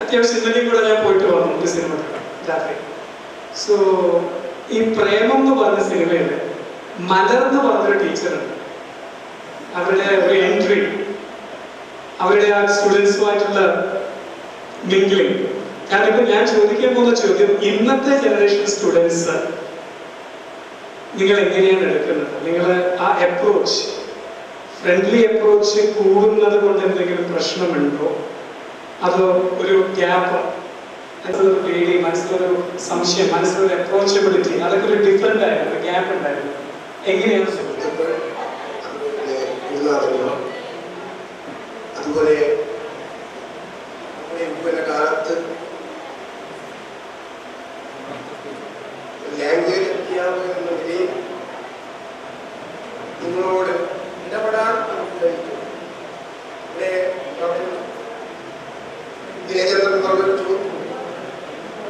അത്യാവശ്യം ഇന്നലെയും കൂടെ ഞാൻ പോയിട്ട് വന്നു ഒരു സിനിമ രാത്രി. സോ ഈ പ്രേമം എന്ന് പറഞ്ഞ സിനിമയിൽ മലർന്ന് പറഞ്ഞൊരു ടീച്ചറുണ്ട്. അവരുടെ ഒരു എൻട്രി, അവരുടെ ആ സ്റ്റുഡൻസുമായിട്ടുള്ള മിംഗ്ലിംഗ്. കാരണം ഞാൻ ചോദിക്കാൻ പോകുന്ന ചോദ്യം, ഇന്നത്തെ ജനറേഷൻ സ്റ്റുഡൻസ് നിങ്ങൾ എങ്ങനെയാണ് എടുക്കുന്നത്? നിങ്ങൾ ആ അപ്രോച്ച്, ഫ്രണ്ട്ലി അപ്രോച്ച് കൂടുന്നത് കൊണ്ട് എന്തെങ്കിലും പ്രശ്നമുണ്ടോ, അതോ ഒരു ഗ്യാപ്പ്, മനസ്സിലൊരു പേടി, മനസ്സിലൊരു സംശയം, മനസ്സിലൊരു അപ്രോച്ചബിലിറ്റി, അതൊക്കെ ഒരു ഡിഫറെന്റ് ആയിരുന്നു, ഒരു ഗ്യാപ്പ് ഉണ്ടായിരുന്നു? എങ്ങനെയാണ് അതുപോലെ കാലത്ത് ലാംഗ്വേജ് അധ്യാപകൻ എന്ന നിലയിൽ നിങ്ങളോട് ഇടപെടാൻ ഇവിടെ ദിനചന്ദ്രൻ പറഞ്ഞു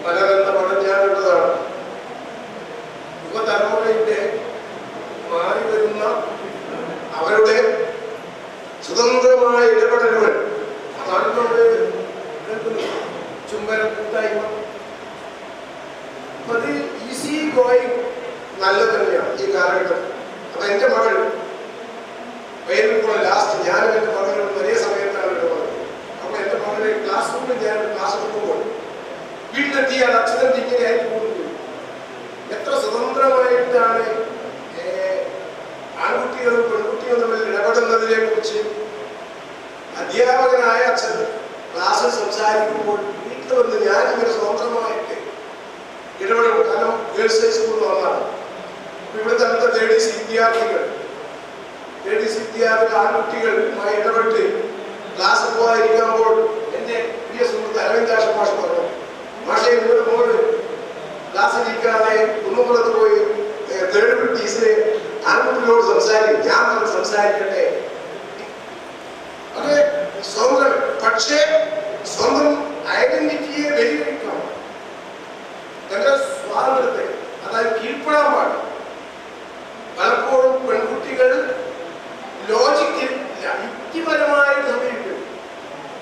പലരെന്ന പടം ഞാനുള്ളതാണ്. യുവതലമുറയുടെ മാറി വരുന്ന അവരുടെ സ്വതന്ത്രമായ ഇടപെടലുകൾ, അതാണ് നമ്മൾ ചുംബന കൂട്ടായ്മ, അത് ഈസി ഗോയിങ് നല്ലത് തന്നെയാണ് ഈ കാലഘട്ടത്തിൽ. അപ്പൊ എന്റെ മകൾ ലാസ്റ്റ് ഞാനും എന്റെ മകളും ഒരേ സമയത്താണ് എന്റെ മകൾ. അപ്പൊ എന്റെ മകളെ ക്ലാസ് റൂമിൽ ഞാൻ ക്ലാസ് എടുക്കുമ്പോൾ വീട്ടിലെത്തിയാൽ അച്ഛൻ്റെ ഇങ്ങനെ ആയിട്ട് പോകുന്നു. എത്ര സ്വതന്ത്രമായിട്ടാണ് ആൺകുട്ടികളും പെൺകുട്ടികളും തമ്മിൽ ഇടപെടുന്നതിനെ കുറിച്ച് അധ്യാപകനായ അച്ഛൻ ക്ലാസ്സിൽ സംസാരിക്കുമ്പോൾ വീട്ടിൽ വന്ന് ഞാനിങ്ങനെ സ്വതന്ത്രമായിട്ട് ഇടപെടും. കാരണം ഗേൾസ് ഹൈസ്കൂളിൽ വന്നാണ്. ഇവിടുത്തെ അടുത്ത ലേഡീസ് വിദ്യാർത്ഥികൾ ആൺകുട്ടികളുമായി ഇടപെട്ട് ക്ലാസ്സിൽ പോകാതിരിക്കുമ്പോൾ എൻ്റെ പ്രിയ സുഹൃത്ത് അരവിന്ദാഷ മാഷ് പറഞ്ഞു, മാഷെ നിങ്ങളുടെ മോള് ക്ലാസ്സിലിരിക്കാതെ കുന്നുകുളത്ത് പോയി തേർഡ് ടീച്ചറെ ആൺകുട്ടികളോട് സംസാരിക്കും. ഞാൻ പറഞ്ഞ് സംസാരിക്കട്ടെ. അത് സ്വന്തം, പക്ഷേ സ്വന്തം ഐഡന്റിറ്റിയെ വെല്ലുവിളിക്കണം. തന്റെ സ്വാതന്ത്ര്യത്തെ, അതായത് കീഴ്പ്പെടാൻ പാടില്ല. പലപ്പോഴും പെൺകുട്ടികൾ ലോജിക്കിൽ യുക്തിപരമായി സമീപിക്കും.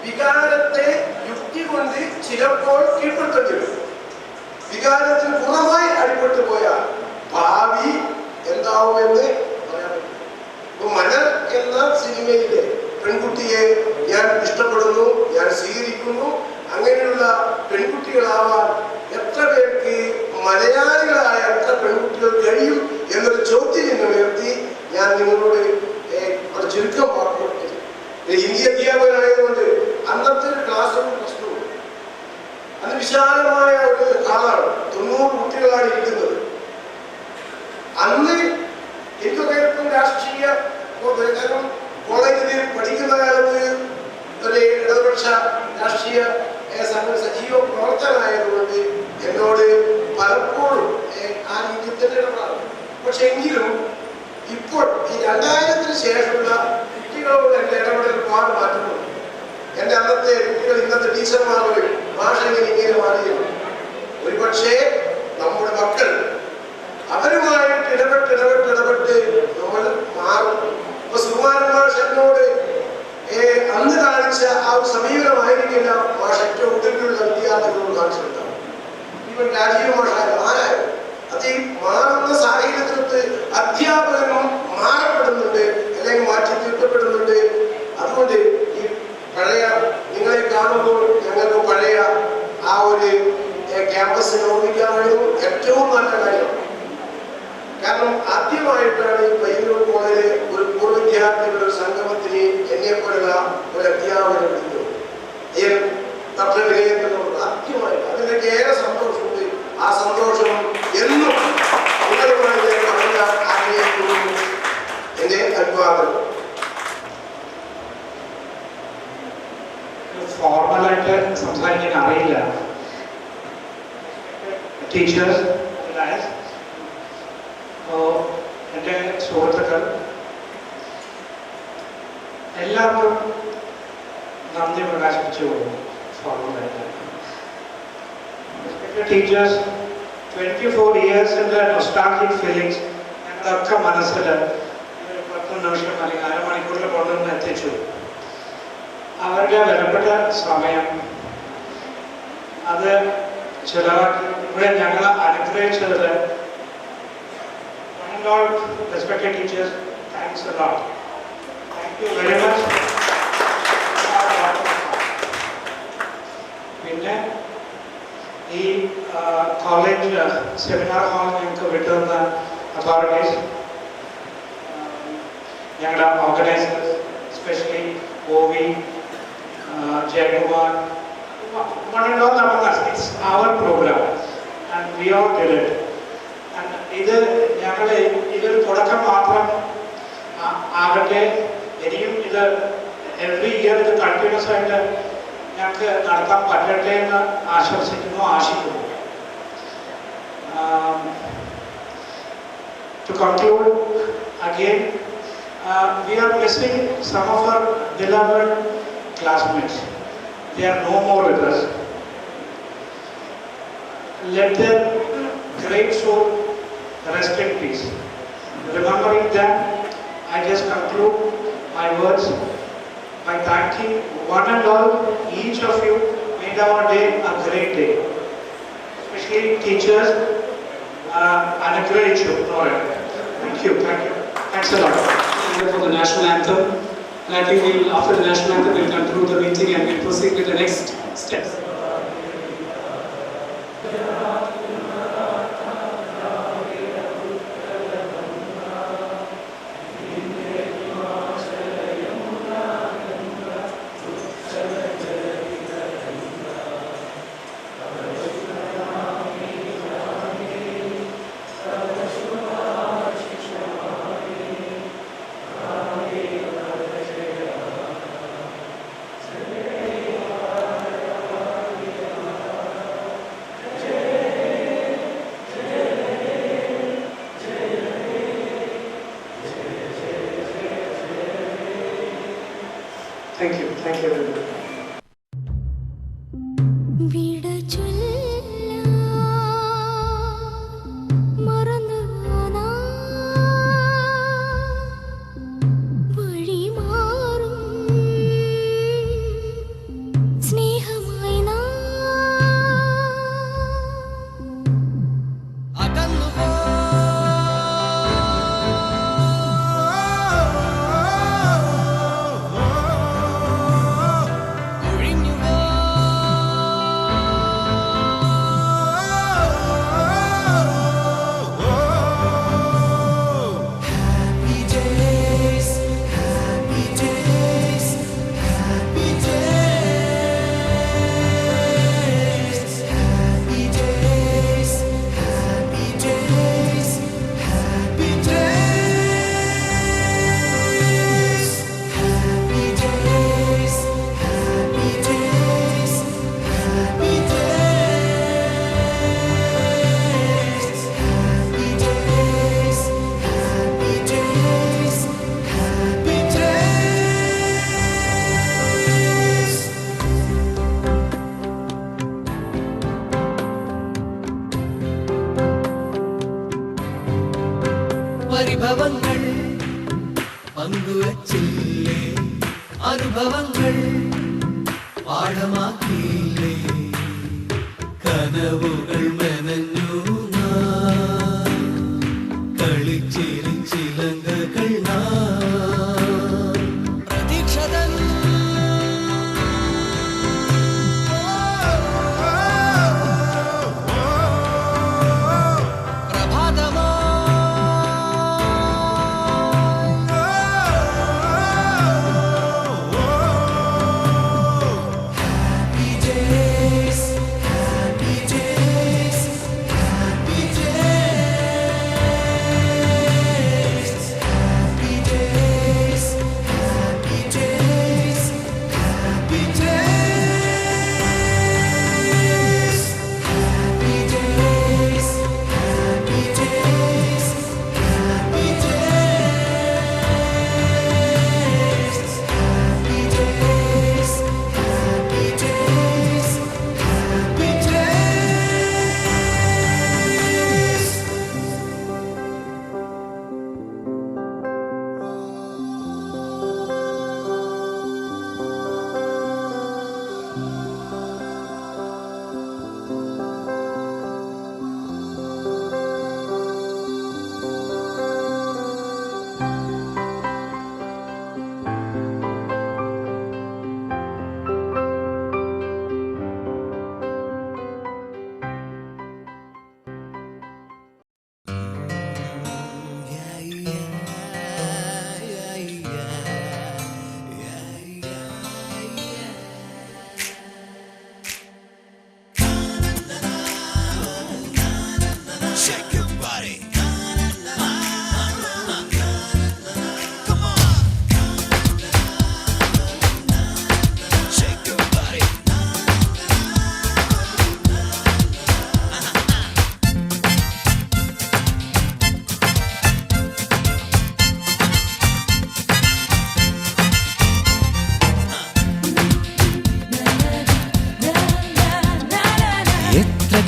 വികാരത്തെ യുക്തി കൊണ്ട് ചിലപ്പോൾ കീഴ്പ്പെടുത്തേണ്ടി വരും. വികാരത്തിന് പുറമായി അടിപ്പെട്ടു പോയാൽ ഭാവി എന്താവുമെന്ന് പറയാൻ പറ്റും. ഇപ്പൊ മലർ എന്ന സിനിമയിലെ പെൺകുട്ടിയെ ഞാൻ ഇഷ്ടപ്പെടുന്നു, ഞാൻ സ്വീകരിക്കുന്നു. അങ്ങനെയുള്ള പെൺകുട്ടികളാവാൻ എത്ര പേർക്ക്, മലയാളികളായ എത്ര പെൺകുട്ടികൾ കഴിയും എന്നൊരു ചോദ്യം ഉയർത്തി ഞാൻ നിങ്ങളോട് ചുരുക്കം പറഞ്ഞു. ഹിന്ദി അധ്യാപകനായതുകൊണ്ട് അന്നത്തെ ഒരു ക്ലാസ് റൂം പ്രശ്നവും അത് വിശാലമായ ഒരു ഹാളാണ്. 90 കുട്ടികളാണ് ഇരിക്കുന്നത്. അന്ന് എനിക്കൊക്കെ രാഷ്ട്രീയ, കാരണം കോളേജിൽ പഠിക്കുന്ന കാലത്ത് ഒരു ഇടതുപക്ഷ രാഷ്ട്രീയ സജീവ പ്രവർത്തനമായതുകൊണ്ട് എന്നോട് പലപ്പോഴും ആ രീതിയിൽ തന്നെ ഇടപെടാറ്. പക്ഷെ എങ്കിലും ഇപ്പോൾ ഈ 2000-ന് ശേഷമുള്ള കുട്ടികളോട് എൻ്റെ ഇടപെടൽ ഒരുപാട് മാറ്റുന്നുണ്ട്. എൻ്റെ അന്നത്തെ കുട്ടികൾ ഇന്നത്തെ ടീച്ചർമാരോട് ഭാഷയിൽ ഇങ്ങനെ മാറിയിരുന്നു. ഒരുപക്ഷെ നമ്മുടെ മക്കൾ അവരുമായിട്ട് ഇടപെട്ട് നമ്മൾ മാറും. ഇപ്പൊ സുകുമാരൻ മാഷ് എന്നോട് അന്ന് കാണിച്ച ആ ഒരു സമീപനമായിരിക്കില്ല മാഷ് ഏറ്റവും ഉടലുള്ള വിദ്യാർത്ഥികളോട് കാണിച്ചിട്ടുണ്ടാവും. ഇവൻ രാജീവ് മാഷായാലും ആരായാലും അത് ഈ മാറുന്ന സാഹചര്യത്തിനൊത്ത് അധ്യാപകനും മാറപ്പെടുന്നുണ്ട്, അല്ലെങ്കിൽ മാറ്റി തീർക്കപ്പെടുന്നുണ്ട്. അതുകൊണ്ട് ഈ പഴയ നിങ്ങളെ കാണുമ്പോൾ ഞങ്ങൾക്ക് പഴയ ആ ഒരു ക്യാമ്പസിനെ ഓർമ്മിക്കാൻ കഴിയും. ഏറ്റവും നല്ല കാര്യമാണ്. കാരണം ആദ്യമായിട്ടാണ് പയ്യന്നൂർ കോളേജിലെ ഒരു പൂർവ്വ വിദ്യാർത്ഥികളുടെ ഒരു സംഗമത്തിന് എന്നെപ്പോലുള്ള ഒരു അധ്യാപകനെ വിളിക്കുന്നു. ആദ്യമായിട്ട് അതിലേക്ക് ഏറെ സന്തോഷമുണ്ട്. ആ സന്തോഷം എന്നും നിങ്ങളുമായി പറയാൻ ആഗ്രഹിക്കുന്നു. എന്റെ അഭിവാദനം. ഫോർമലായിട്ട് സംസാരിക്കാൻ അറിയില്ല. ടീച്ചേഴ്സ്, എൻ്റെ സുഹൃത്തുക്കൾ എല്ലാവർക്കും നന്ദി പ്രകാശിപ്പിച്ചു പോകുന്നു. ഫോർമലായിട്ട് ടീച്ചേഴ്സ് 24 ഇയേഴ്സിൻ്റെ നൊസ്റ്റാൾജിക് ഫീലിങ്സ് ഞങ്ങളൊക്കെ മനസ്സിൽ 10 നിമിഷം അല്ലെങ്കിൽ അരമണിക്കൂറിൽ കൊണ്ടുവന്ന് എത്തിച്ചു. അവരുടെ വിലപ്പെട്ട സമയം അത് ചിലവാക്കി ഇവിടെ ഞങ്ങൾ അനുഗ്രഹിച്ചത് respected teachers, thanks a lot. Thank you very much. പിന്നെ ഈ കോളേജ് സെമിനാർ ഹാൾ ഞങ്ങൾക്ക് വിട്ടുതന്ന അതോറിറ്റീസ്, ഞങ്ങളുടെ organisers, especially OV, Jayakumar, one and all among us, it's our program and we all did it. And ഇത് ഞങ്ങളെ ഇതൊരു തുടക്കം മാത്രം ആകട്ടെ, ഇനിയും ഇത് എവറി ഇയർ ഇത് കണ്ടിന്യൂസ് ആയിട്ട് ഞങ്ങൾക്ക് നടത്താൻ പറ്റട്ടെ എന്ന് ആശിക്കുന്നു. To conclude, again, we are missing some of our beloved classmates. They are no more with us. Let their great soul rest in peace. Remembering them, I just conclude my words by thanking one and all, each of you made our day a great day. Especially teachers, അനുഗ്രഹിച്ചു. Thank you. Thanks a lot. For the national anthem, and I think after the national anthem we'll conclude the meeting and we'll proceed with the next steps. Thank you everyone. പരിഭവങ്ങൾ പങ്കുവച്ചില്ലേ, അനുഭവങ്ങൾ പാഠമാക്കിയില്ലേ, കനവുകൾ മെനഞ്ഞു കളിച്ചിരിച്ചിലങ്കകൾ പ്രതീക്ഷതൻ Happy days,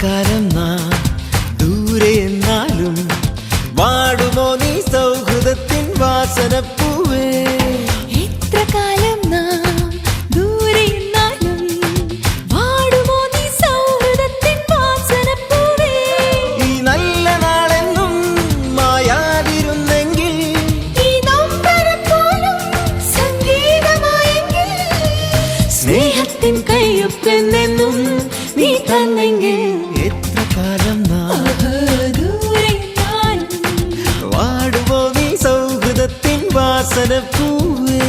കാലം നാം ദൂരെ എന്നാലും വാടുമോ നീ സൗഹൃദത്തിൻ വാസനപ്പൂവേ. എത്ര കാലം നാം ദൂരെ എന്നാലും വാടുമോ നീ സൗഹൃദത്തിൻ വാസനപ്പൂവേ. ഈ നല്ല നാളെന്നും മായാതിരുന്നെങ്കിൽ, ഈ നൊമ്പരം പോലും സംഗീതമായെങ്കിൽ, സ്നേഹത്തിൻ കയ്യൊപ്പെന്നെന്നും നീ തന്നെങ്കിൽ. എത്ര കാലം നാം ദൂരെ എന്നാലും വാടുമോ നീ സൗഹൃദത്തിൻ വാസനപ്പൂവേ.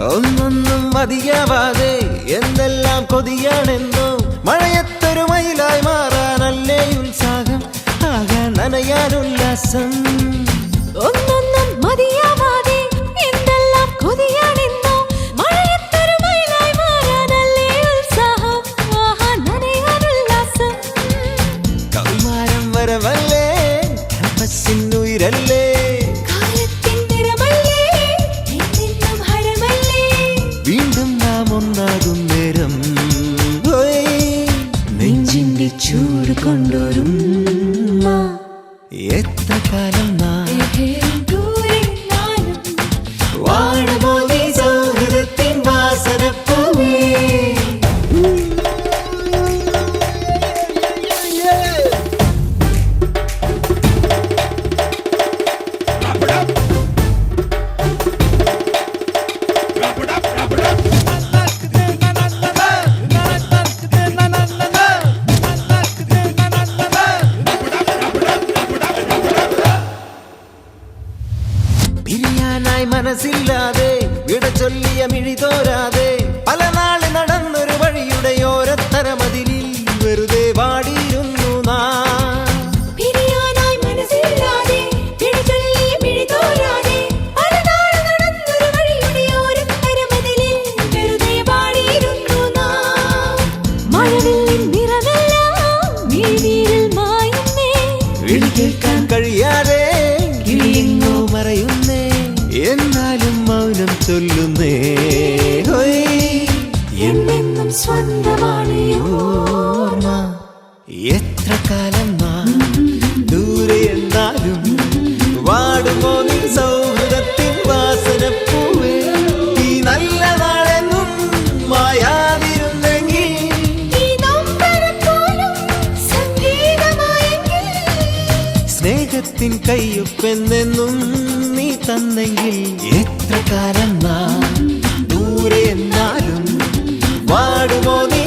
ഒന്നൊന്നും മതിയാവാതെ എന്തെല്ലാം കൊതിയാണെന്നോ, മഴയത്തൊരു മയിലായി മാറാനല്ലേ ഉത്സാഹം, ആകാൻ നനയാൻ ഉല്ലാസം. ഒന്നൊന്നും മതിയാവാതെ എന്തെല്ലാം കൊതിയാണെന്നോ, മഴയത്തൊരു മയിലായി മാറാനല്ലേ ഉത്സാഹം, ആഹാ നനയാൻ ഉല്ലാസം. കൗമാരം വരവല്ലേ, തപസ്സിനുയിരല്ലേ, കാലത്തിൻ നിറമല്ലേ, എന്നെന്നും ഹരമല്ലേ, വീണ്ടും നാം ഒന്നാകും നേരം. ഹോയ്, നെഞ്ചിന്റെ ചൂട് കൊണ്ടൊരും എത്ര കാലം നാം ദൂരെ എന്നാലും വാടുമോ നീ സൗഹൃദത്തിൻ വാസനപ്പൂവേ. പിരിയാനായി മനസ്സില്ലാതെ വിട ചൊല്ലിയ മിഴി തോരാതെ പല നാള് നടന്നൊരു വഴിയുടെ ഓരത്തരമതിലിൽ വെറുതെ വാടിയിരുന്നു നാം. പിരിയാനായി മനസ്സില്ലാതെ പിടിചൊല്ലി പിടിതോരാതെ പലനാൾ നടന്നൊരു വഴിയുടെ ഓരത്തരമതിലിൽ വെറുതെ പാടിയിരുന്നു നാം. മഴവില്ലിൻ നിറമെല്ലാം മിഴിനീരിൽ മായുന്നേ, വിളി കേൾക്കാൻ കഴിയാതെ കിളിയെങ്ങോ മറയുന്നേ, എന്നാലും മൗനം ചൊല്ലുന്നേ. ഹോയ്, എന്നെന്നും സ്വന്തമാണ് ഈ ഓർമ്മ. എത്ര കാലം നാം ദൂരെ എന്നാലും വാടുമോ നീ സൗഹൃദത്തിൻ വാസനപ്പൂവേ. ഈ നല്ല നാളെന്നും മായാതിരുന്നെങ്കിൽ, ഈ നൊമ്പരം പോലും സംഗീതമായെങ്കിൽ, സ്നേഹത്തിൻ കയ്യൊപ്പെന്നെന്നും നീ തന്നെങ്കിൽ. എത്ര കാലം നാം ദൂരെ എന്നാലും വാടുമോ നീ